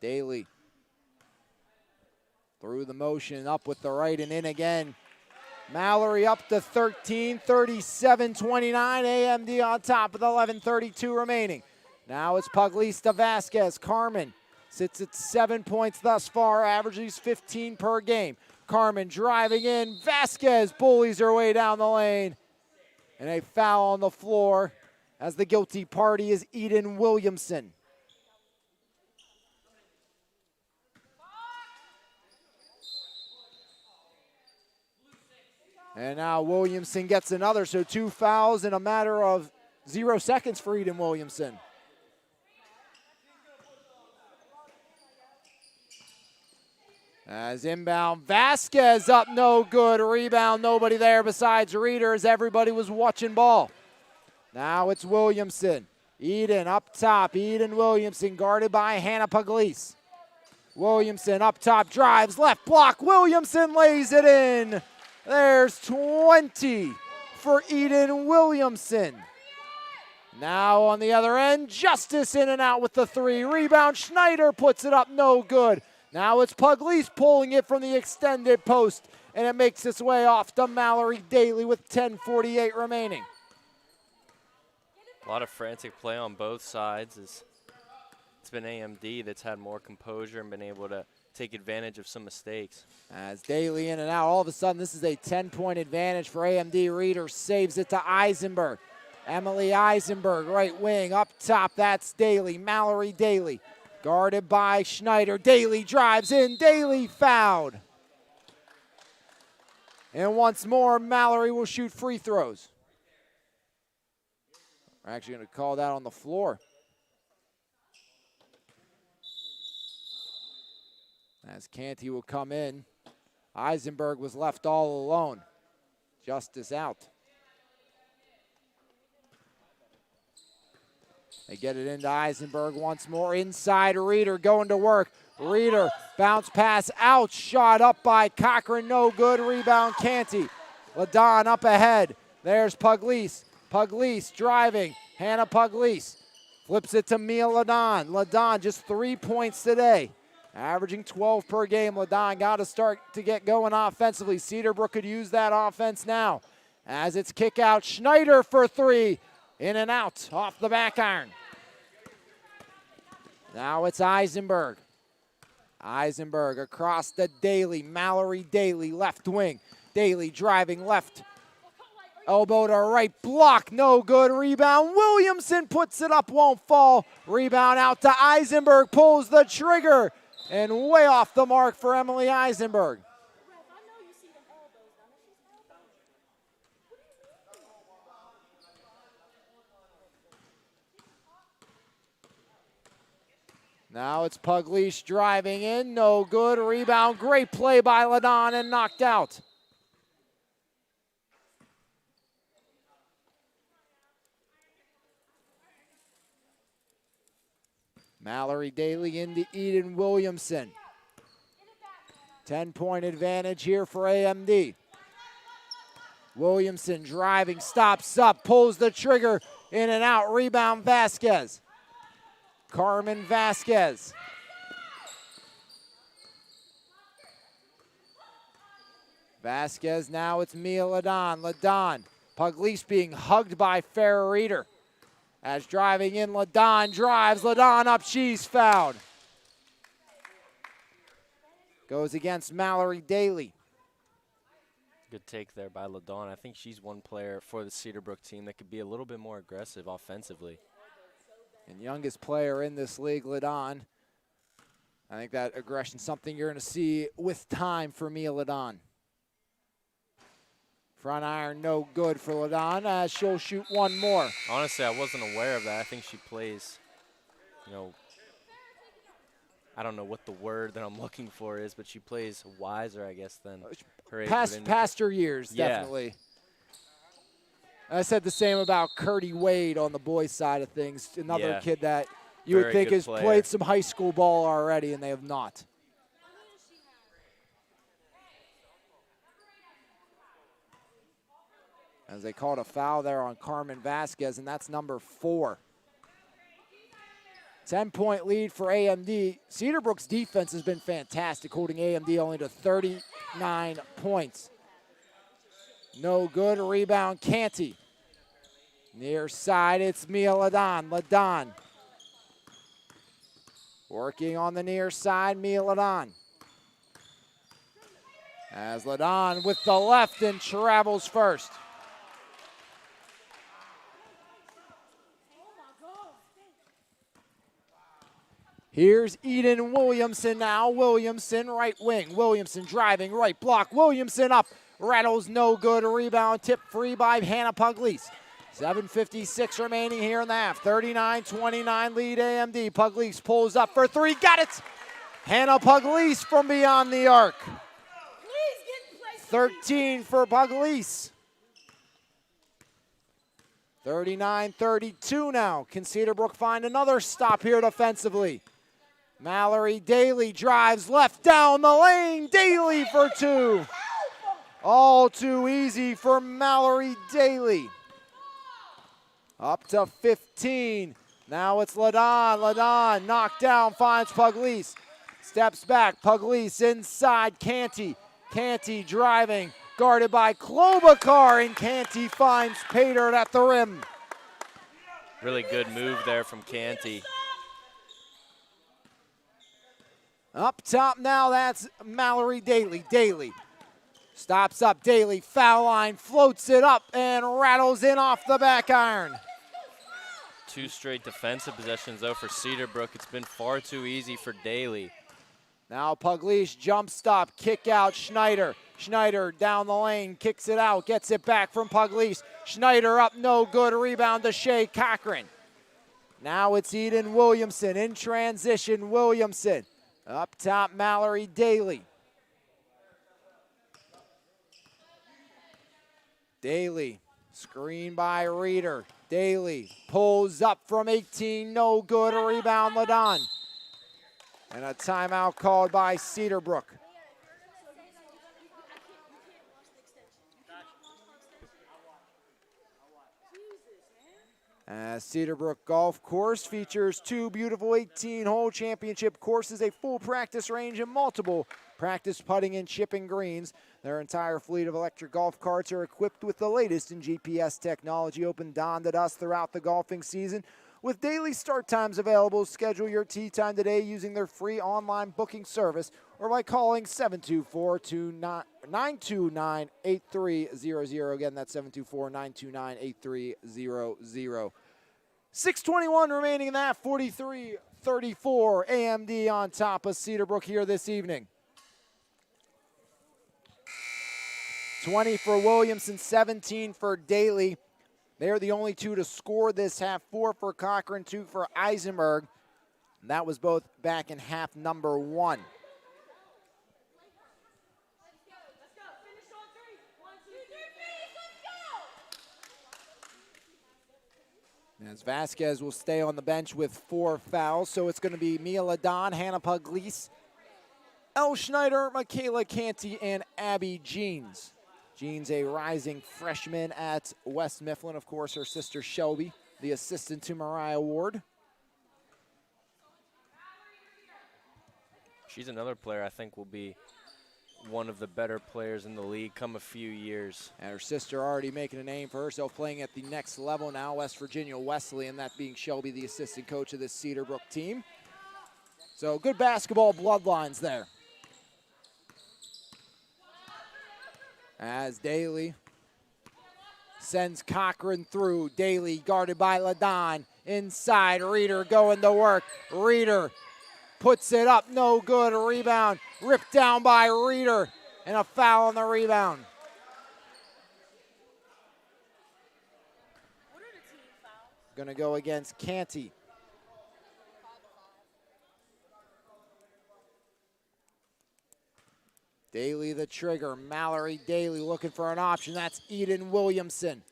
Daly through the motion, up with the right and in again. Mallory up to 13, 37-29. AMD on top with 11:32 remaining. Now it's Pugliese to Vasquez. Carmen sits at 7 points thus far, averages 15 per game. Carmen driving in. Vasquez bullies her way down the lane. And a foul on the floor as the guilty party is Eden Williamson. And now Williamson gets another, so 2 fouls in a matter of 0 seconds for Eden Williamson. As inbound, Vasquez up, no good. Rebound, nobody there besides Reeder as everybody was watching ball. Now it's Williamson. Eden up top. Eden Williamson guarded by Hannah Pugliese. Williamson up top, drives, left block. Williamson lays it in. There's 20 for Eden Williamson. Now on the other end, Justice in and out with the 3. Rebound, Schneider puts it up, no good. Now it's Pugliese pulling it from the extended post, and it makes its way off to Mallory Daly with 10:48 remaining. A lot of frantic play on both sides. It's been AMD that's had more composure and been able to take advantage of some mistakes. As Daly in and out, all of a sudden this is a 10-point advantage for AMD. Reeder saves it to Eisenberg. Emily Eisenberg, right wing, up top, that's Daly. Mallory Daly. Guarded by Schneider. Daly drives in. Daly fouled. And once more, Mallory will shoot free throws. We're actually going to call that on the floor. As Canty will come in. Eisenberg was left all alone. Justice out. They get it into Eisenberg once more. Inside, Reeder going to work. Reeder, bounce pass out. Shot up by Cochran, no good. Rebound, Canty. LaDon up ahead. There's Pugliese. Pugliese driving. Hannah Pugliese flips it to Mia LaDon. LaDon just 3 points today. Averaging 12 per game. LaDon got to start to get going offensively. Cedarbrook could use that offense now. As it's kick out, Schneider for 3. In and out, off the back iron. Now it's Eisenberg. Eisenberg across the Daly. Mallory Daly, left wing. Daly driving left. Elbow to right, block, no good. Rebound, Williamson puts it up, won't fall. Rebound out to Eisenberg, pulls the trigger, and way off the mark for Emily Eisenberg. Now it's Pugliese driving in, no good. Rebound, great play by Ladon and knocked out. Mallory Daly into Eden Williamson. 10-point advantage here for AMD. Williamson driving, stops up, pulls the trigger, in and out, rebound Vasquez. Carmen Vasquez. Vasquez, now it's Mia Ladon. Ladon, Pugliese being hugged by Farrah Reeder. As driving in, Ladon drives, Ladon up, she's fouled. Goes against Mallory Daly. Good take there by Ladon. I think she's one player for the Cedarbrook team that could be a little bit more aggressive offensively. And youngest player in this league, Ladon. I think that aggression's something you're going to see with time for Mia Ladon. Front iron, no good for Ladon, as she'll shoot one more. Honestly, I wasn't aware of that. I think she plays, I don't know what the word that I'm looking for is, but she plays wiser, I guess, than her age. Past her years, definitely. I said the same about Curdy Wade on the boys' side of things. Another kid that you would think has played some high school ball already, and they have not. As they called a foul there on Carmen Vasquez, and that's number 4. 10-point lead for AMD. Cedarbrook's defense has been fantastic, holding AMD only to 39 points. No good, rebound Canty. Near side, it's Mia Ladon. Ladon working on the near side, Mia Ladon. As Ladon with the left and travels first. Here's Eden Williamson now. Williamson, right wing. Williamson driving, right block. Williamson up, rattles, no good. A rebound, tip free by Hannah Pugliese. 7:56 remaining here in the half. 39-29 lead AMD. Pugliese pulls up for 3, got it! Hannah Pugliese from beyond the arc. 13 for Pugliese. 39-32 now. Can Cedarbrook find another stop here defensively? Mallory Daly drives left down the lane. Daly for 2. All too easy for Mallory Daly. Up to 15. Now it's Ladon. Ladon knocked down, finds Pugliese. Steps back. Pugliese inside Canty. Canty driving, guarded by Klobuchar, and Canty finds Pater at the rim. Really good move there from Canty. Up top now, that's Mallory Daly. Daly stops up, Daly, foul line, floats it up, and rattles in off the back iron. 2 straight defensive possessions, though, for Cedarbrook. It's been far too easy for Daly. Now Pugliese, jump stop, kick out, Schneider. Schneider down the lane, kicks it out, gets it back from Pugliese. Schneider up, no good, rebound to Shea Cochran. Now it's Eden Williamson, in transition, Williamson. Up top, Mallory Daly. Daly, screen by Reeder. Daly pulls up from 18, no good, a rebound, Ladon. And a timeout called by Cedarbrook. Cedarbrook Golf Course features 2 beautiful 18-hole championship courses, a full practice range, and multiple practice putting and chipping greens. Their entire fleet of electric golf carts are equipped with the latest in GPS technology, open dawn to dusk throughout the golfing season, With daily start times available, schedule your tee time today using their free online booking service or by calling 724-929-8300. Again, that's 724-929-8300. 6:21 remaining in that, 43-34. AMD on top of Cedarbrook here this evening. 20 for Williamson, 17 for Daly. They're the only two to score this half. 4 for Cochran, 2 for Eisenberg. And that was both back in half number 1. As Vasquez will stay on the bench with 4 fouls, so it's going to be Mia Ladon, Hannah Pugliese, Elle Schneider, Michaela Canty, and Abby Jeans. Jeans, a rising freshman at West Mifflin. Of course, her sister Shelby, the assistant to Mariah Ward. She's another player I think will be one of the better players in the league come a few years. And her sister already making a name for herself, playing at the next level now, West Virginia Wesleyan, that being Shelby, the assistant coach of this Cedarbrook team. So good basketball bloodlines there. As Daly sends Cochran through. Daly guarded by Ladon. Inside, Reeder going to work. Reeder puts it up, no good. A rebound ripped down by Reeder, and a foul on the rebound. Going to go against Canty. Daly the trigger. Mallory Daly looking for an option. That's Eden Williamson.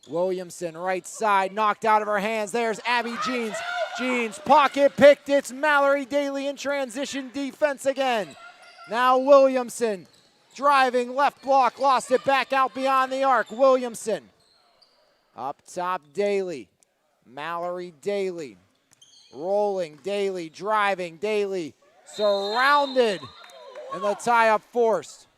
Williamson right side, knocked out of her hands. There's Abby Jeans. Jeans pocket picked. It's Mallory Daly in transition defense again. Now Williamson driving left block, lost it back out beyond the arc. Williamson up top. Daly. Mallory Daly rolling. Daly driving. Daly surrounded. And the tie-up forced.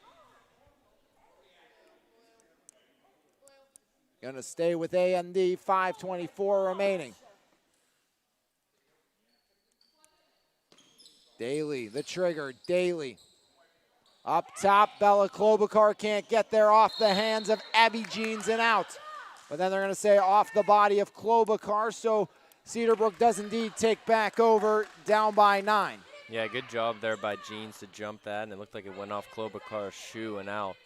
Gonna stay with AMD, 5:24 remaining. Daly, the trigger, Daly. Up top, Bella Klobuchar can't get there, off the hands of Abby Jeans and out. But then they're gonna say off the body of Klobuchar, so Cedarbrook does indeed take back over, down by 9. Yeah, good job there by Jeans to jump that, and it looked like it went off Klobuchar's shoe and out.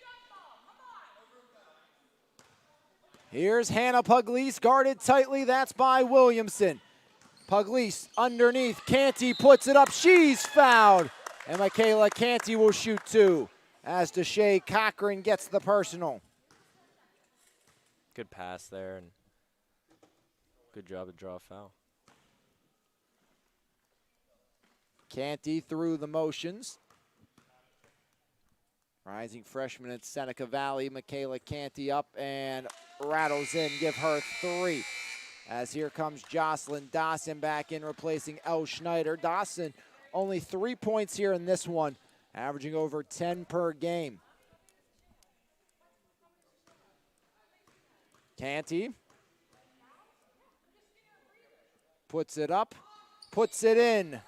Here's Hannah Pugliese, guarded tightly. That's by Williamson. Pugliese underneath. Canty puts it up. She's fouled. And Michaela Canty will shoot 2 as Deshae Cochran gets the personal. Good pass there, and good job to draw a foul. Canty through the motions. Rising freshman at Seneca Valley, Michaela Canty up and rattles in, give her 3. As here comes Jocelyn Dawson back in, replacing Elle Schneider. Dawson only 3 points here in this one, averaging over 10 per game. Canty puts it up, puts it in.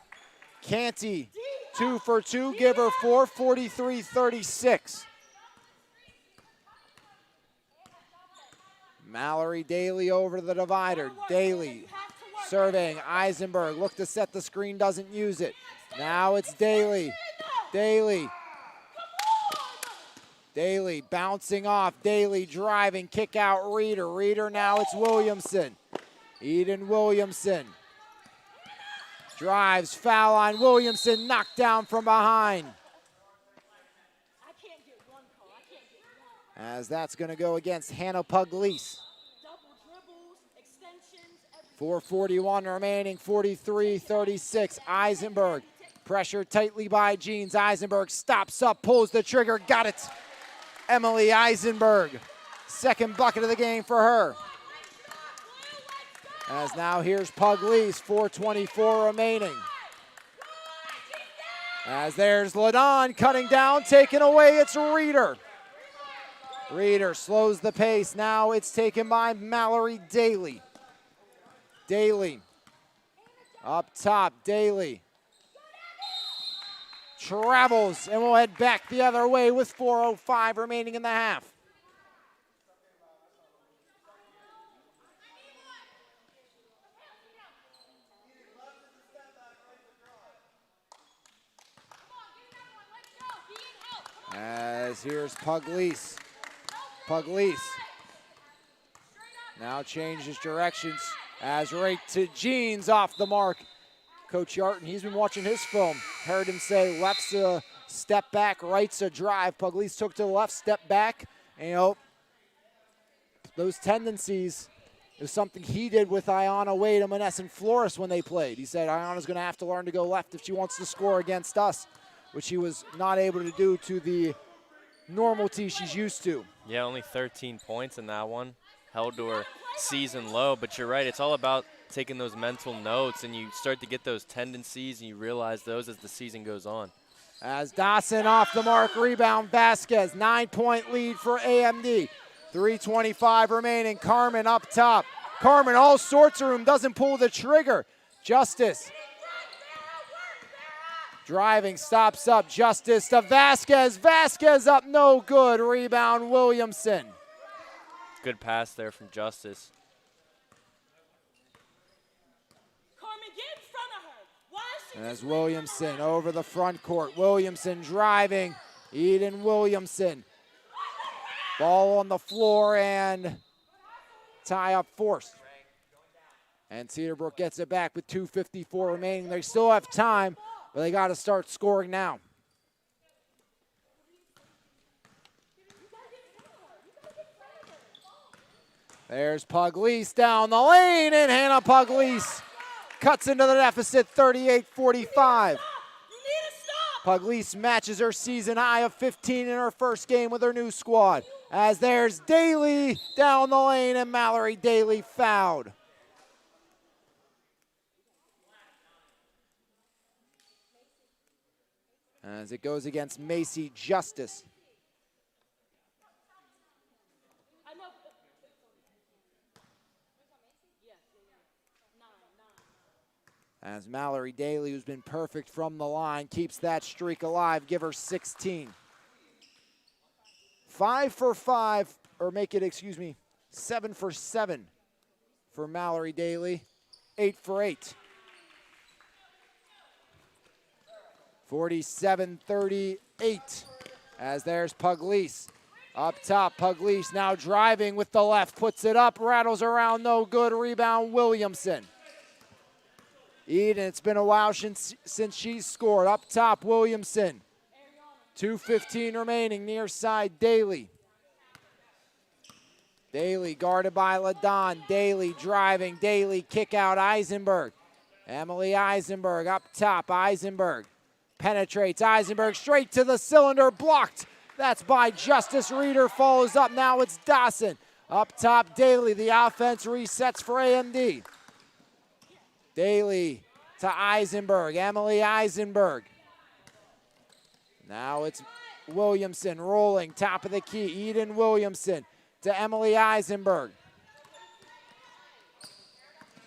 Canty, 2 for 2, give her 4, 43-36. Mallory Daly over the divider. Daly surveying Eisenberg, look to set the screen, doesn't use it. Now it's Daly. Daly. Daly bouncing off. Daly driving, kick out Reeder. Reeder, now it's Williamson. Eden Williamson. Drives, foul on Williamson, knocked down from behind. As that's going to go against Hannah Pugliese. 4:41 remaining, 43-36. Eisenberg, pressured tightly by Jeans. Eisenberg stops up, pulls the trigger, got it. Emily Eisenberg, second bucket of the game for her. As now here's Pugliese, 4:24 remaining. As there's Ladon cutting down, taken away, it's Reeder. Reeder slows the pace, now it's taken by Mallory Daly. Daly Up top, Daly. Travels and will head back the other way with 4:05 remaining in the half. As here's Pugliese. Pugliese now changes directions as right to Jeans off the mark. Coach Yarton, he's been watching his film. Heard him say left's a step back, right's a drive. Pugliese took to the left, step back. And, you know, those tendencies is something he did with Ayanna Wade and Manesson Flores when they played. He said Ayanna's going to have to learn to go left if she wants to score against us, which she was not able to do to the normality she's used to. Yeah, only 13 points in that one. Held to her season low, but you're right. It's all about taking those mental notes, and you start to get those tendencies, and you realize those as the season goes on. As Dawson off the mark, rebound Vasquez, 9-point lead for AMD. 3:25 remaining, Carmen up top. Carmen all sorts of room, doesn't pull the trigger. Justice. Driving, stops up, Justice to Vasquez. Vasquez up, no good. Rebound Williamson. Good pass there from Justice. Carmen, get in front of her. Why is she And as just laying on her Williamson lap? over the front court. Williamson driving. Eden Williamson. Ball on the floor and tie up forced. And Cedarbrook gets it back with 2:54 remaining. They still have time, but they got to start scoring now. There's Pugliese down the lane, and Hannah Pugliese cuts into the deficit, 38-45. You need to stop. Pugliese matches her season high of 15 in her first game with her new squad. As there's Daly down the lane, and Mallory Daly fouled. As it goes against Macy Justice. I know. As Mallory Daly, who's been perfect from the line, keeps that streak alive. Give her 16. 5 for 5, or make it, 7 for 7 for Mallory Daly. 8 for 8. 47-38. As there's Pugliese. Up top, Pugliese now driving with the left, puts it up, rattles around, no good. Rebound Williamson. Eden, it's been a while since she's scored. Up top, Williamson. 2:15 remaining, near side, Daly. Daly guarded by LaDon. Daly driving, Daly kick out Eisenberg. Emily Eisenberg up top, Eisenberg. Penetrates, Eisenberg straight to the cylinder, blocked. That's by Justice. Reeder follows up, now it's Dawson. Up top, Daly, the offense resets for AMD. Daly to Eisenberg, Emily Eisenberg. Now it's Williamson rolling, top of the key, Eden Williamson to Emily Eisenberg.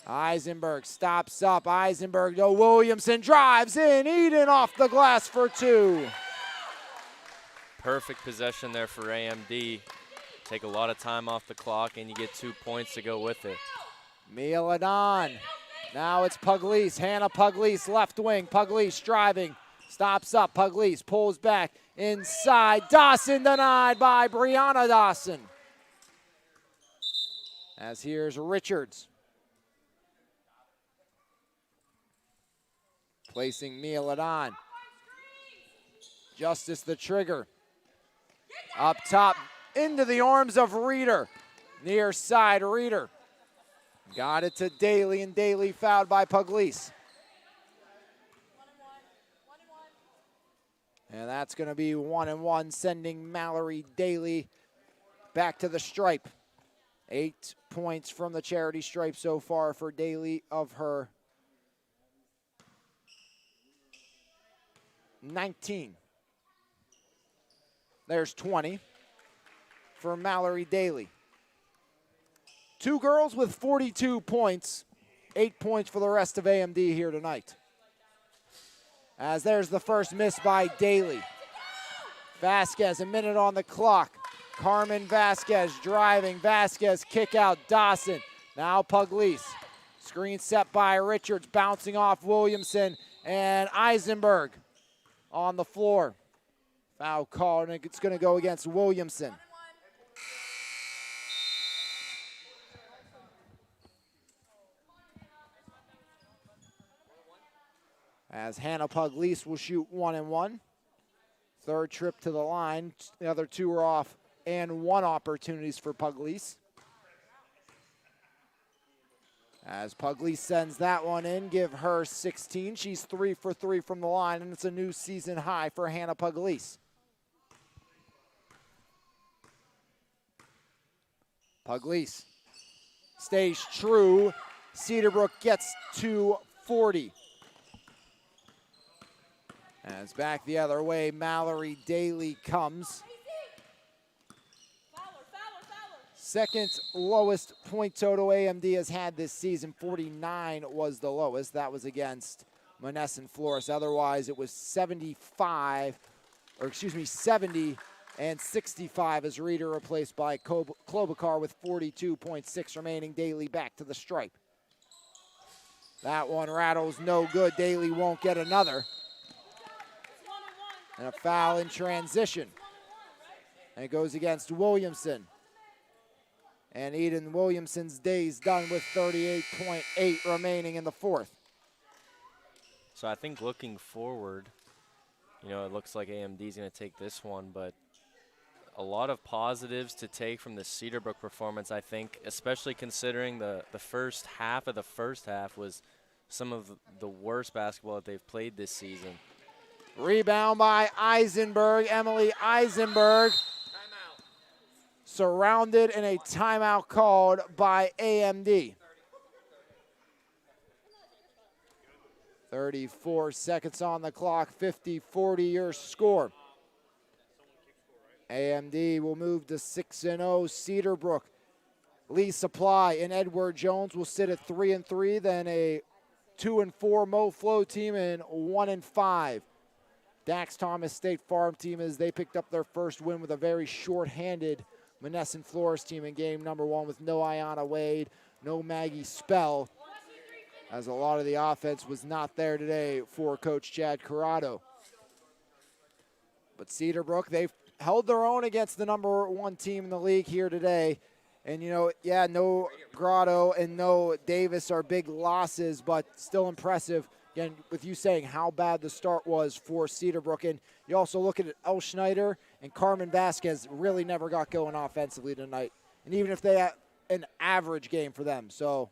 Eisenberg stops up, Eisenberg to Williamson, drives in, Eden off the glass for 2. Perfect possession there for AMD. Take a lot of time off the clock, and you get 2 points to go with it. Mia Ladon. Now it's Pugliese, Hannah Pugliese, left wing. Pugliese driving, stops up, Pugliese pulls back inside. Dawson denied by Brianna Dawson. As here's Richards. Placing Mia Ladon. Justice the trigger. Up top, into the arms of Reeder. Near side, Reeder. Got it to Daly, and Daly fouled by Pugliese. And that's going to be 1-1, sending Mallory Daly back to the stripe. 8 points from the charity stripe so far for Daly of her 19. There's 20 for Mallory Daly. 2 girls with 42 points. 8 points for the rest of AMD here tonight. As there's the first miss by Daly. Vasquez, a minute on the clock. Carmen Vasquez driving. Vasquez kick out. Dawson. Now Pugliese. Screen set by Richards, bouncing off Williamson, and Eisenberg on the floor. Foul call, and it's going to go against Williamson. As Hannah Pugliese will shoot 1 and 1. Third trip to the line. The other two are off and 1 opportunities for Pugliese. As Pugliese sends that one in, give her 16. She's 3 for 3 from the line, and it's a new season high for Hannah Pugliese. Pugliese stays true. Cedarbrook gets to 40. As back the other way, Mallory Daly comes. Second lowest point total AMD has had this season. 49 was the lowest. That was against Monessen Flores. Otherwise, it was 70 and 65 as Reeder replaced by Klobuchar with 42.6 remaining. Daly back to the stripe. That one rattles, no good. Daly won't get another. And a foul in transition. And it goes against Williamson. And Eden Williamson's day's done with 38.8 remaining in the fourth. So I think looking forward, you know, it looks like AMD's going to take this one, but a lot of positives to take from the Cedarbrook performance, I think, especially considering the first half of the first half was some of the worst basketball that they've played this season. Rebound by Eisenberg, Emily Eisenberg. Surrounded and a timeout called by AMD. 34 seconds on the clock, 50-40 your score. AMD will move to 6-0. Cedarbrook, Lee Supply, and Edward Jones will sit at 3-3. Then a 2-4 Mo Flow team and 1-5. Dax Thomas State Farm team, as they picked up their first win with a very short-handed Monessen Flores team in game number 1 with no Ayanna Wade, no Maggie Spell, as a lot of the offense was not there today for Coach Chad Corrado. But Cedarbrook, they've held their own against the number 1 team in the league here today. And, you know, yeah, no Grotto and no Davis are big losses, but still impressive. Again, with you saying how bad the start was for Cedarbrook. And you also look at El Schneider and Carmen Vasquez really never got going offensively tonight. And even if they had an average game for them, so.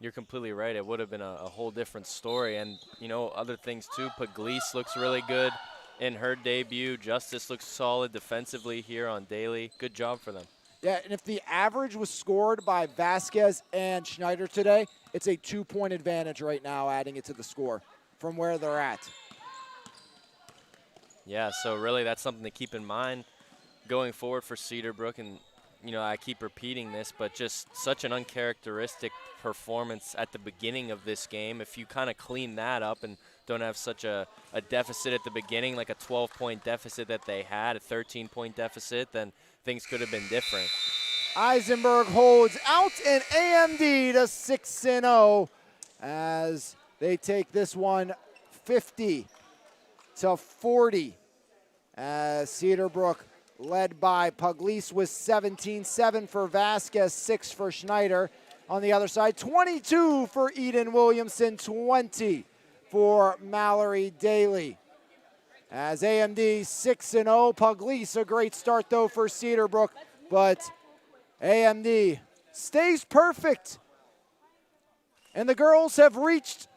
You're completely right. It would have been a whole different story. And, you know, other things too. Pugliese looks really good in her debut. Justice looks solid defensively here on Daly. Good job for them. Yeah, and if the average was scored by Vasquez and Schneider today, it's a 2-point advantage right now, adding it to the score from where they're at. Yeah, so really that's something to keep in mind going forward for Cedarbrook. And, you know, I keep repeating this, but just such an uncharacteristic performance at the beginning of this game. If you kind of clean that up and don't have such a deficit at the beginning, like a 12-point deficit that they had, a 13-point deficit, then things could have been different. Eisenberg holds out, and AMD to 6-0 as they take this one 50-40. As Cedarbrook led by Pugliese with 17, 7 for Vasquez, 6 for Schneider. On the other side, 22 for Eden Williamson, 20 for Mallory Daly. As AMD 6-0, Pugliese, a great start though for Cedarbrook, but AMD stays perfect. And the girls have reached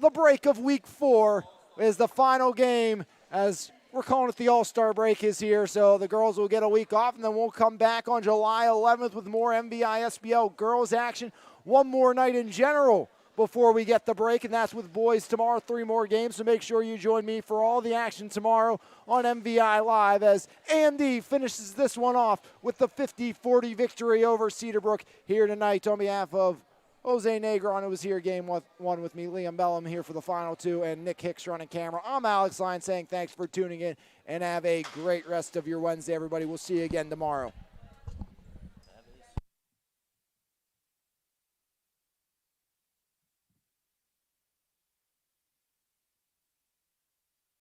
the break of week 4 as the final game, as we're calling it the All-Star break, is here. So the girls will get a week off, and then we'll come back on July 11th with more MVISBL-Girls action. One more night in general before we get the break, and that's with boys tomorrow. 3 more games, so make sure you join me for all the action tomorrow on MVI Live as AMD finishes this one off with the 50-40 victory over Cedarbrook here tonight. On behalf of Jose Negron, who was here game one with me, Liam Bellum here for the final two, and Nick Hicks running camera. I'm Alex Line saying thanks for tuning in, and have a great rest of your Wednesday, everybody. We'll see you again tomorrow.